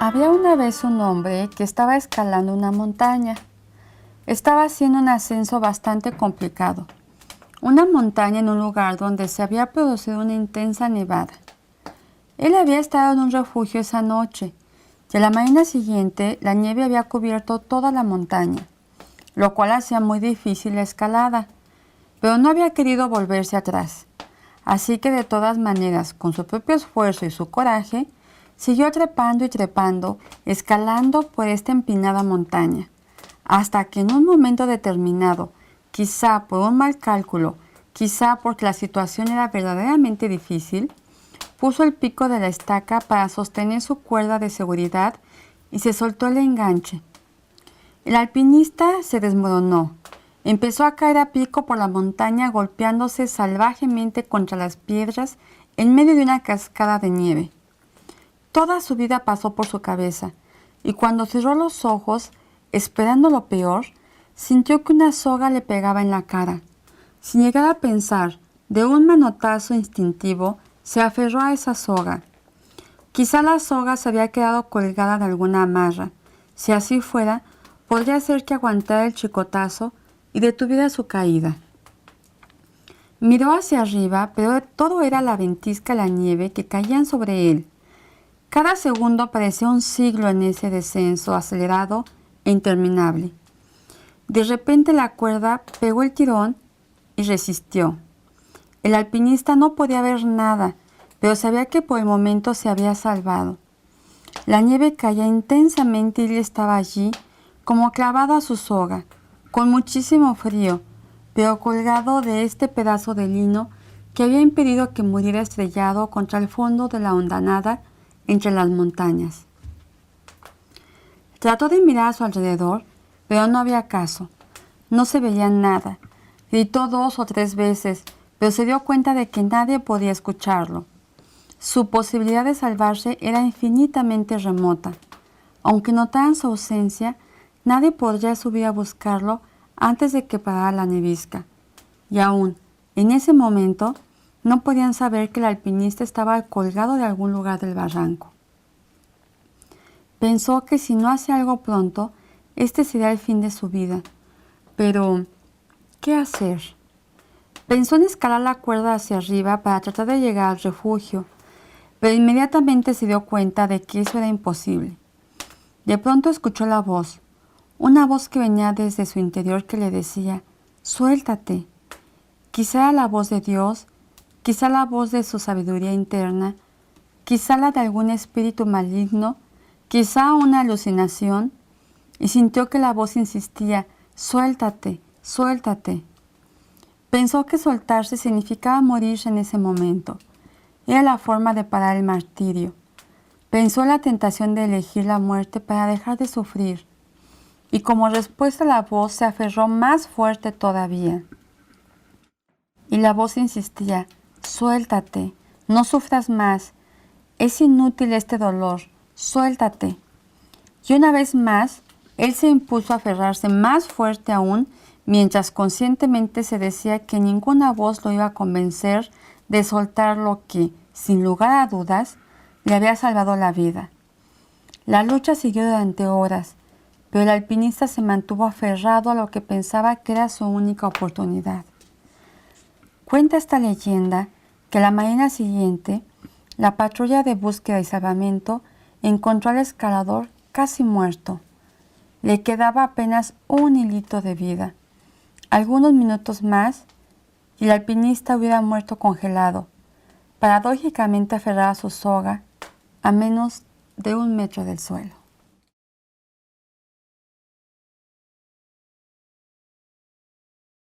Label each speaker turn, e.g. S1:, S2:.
S1: Había una vez un hombre que estaba escalando una montaña. Estaba haciendo un ascenso bastante complicado. Una montaña en un lugar donde se había producido una intensa nevada. Él había estado en un refugio esa noche y a la mañana siguiente la nieve había cubierto toda la montaña, lo cual hacía muy difícil la escalada, pero no había querido volverse atrás. Así que de todas maneras, con su propio esfuerzo y su coraje, siguió trepando y trepando, escalando por esta empinada montaña, hasta que en un momento determinado, quizá por un mal cálculo, quizá porque la situación era verdaderamente difícil, puso el pico de la estaca para sostener su cuerda de seguridad y se soltó el enganche. El alpinista se desmoronó. Empezó a caer a pico por la montaña golpeándose salvajemente contra las piedras en medio de una cascada de nieve. Toda su vida pasó por su cabeza, y cuando cerró los ojos, esperando lo peor, sintió que una soga le pegaba en la cara. Sin llegar a pensar, de un manotazo instintivo, se aferró a esa soga. Quizá la soga se había quedado colgada de alguna amarra. Si así fuera, podría ser que aguantara el chicotazo y detuviera su caída. Miró hacia arriba, pero todo era la ventisca y la nieve que caían sobre él. Cada segundo parecía un siglo en ese descenso acelerado e interminable. De repente la cuerda pegó el tirón y resistió. El alpinista no podía ver nada, pero sabía que por el momento se había salvado. La nieve caía intensamente y él estaba allí, como clavado a su soga, con muchísimo frío, pero colgado de este pedazo de lino que había impedido que muriera estrellado contra el fondo de la hondanada entre las montañas. Trató de mirar a su alrededor, pero no había caso. No se veía nada. Gritó 2 o 3 veces, pero se dio cuenta de que nadie podía escucharlo. Su posibilidad de salvarse era infinitamente remota. Aunque notaran su ausencia, nadie podría subir a buscarlo antes de que parara la nevisca. Y aún, en ese momento, no podían saber que el alpinista estaba colgado de algún lugar del barranco. Pensó que si no hacía algo pronto, este sería el fin de su vida. Pero, ¿qué hacer? Pensó en escalar la cuerda hacia arriba para tratar de llegar al refugio, pero inmediatamente se dio cuenta de que eso era imposible. De pronto escuchó la voz, una voz que venía desde su interior que le decía, «Suéltate». Quizá era la voz de Dios, quizá la voz de su sabiduría interna, quizá la de algún espíritu maligno, quizá una alucinación, y sintió que la voz insistía, «Suéltate, suéltate». Pensó que soltarse significaba morirse en ese momento. Era la forma de parar el martirio. Pensó en la tentación de elegir la muerte para dejar de sufrir. Y como respuesta la voz se aferró más fuerte todavía. Y la voz insistía, «Suéltate, no sufras más. Es inútil este dolor, suéltate». Y una vez más, él se impuso a aferrarse más fuerte aún, mientras conscientemente se decía que ninguna voz lo iba a convencer de soltar lo que, sin lugar a dudas, le había salvado la vida. La lucha siguió durante horas, pero el alpinista se mantuvo aferrado a lo que pensaba que era su única oportunidad. Cuenta esta leyenda que la mañana siguiente, la patrulla de búsqueda y salvamento encontró al escalador casi muerto. Le quedaba apenas un hilito de vida. Algunos minutos más y el alpinista hubiera muerto congelado, paradójicamente aferrado a su soga, a menos de 1 metro del suelo.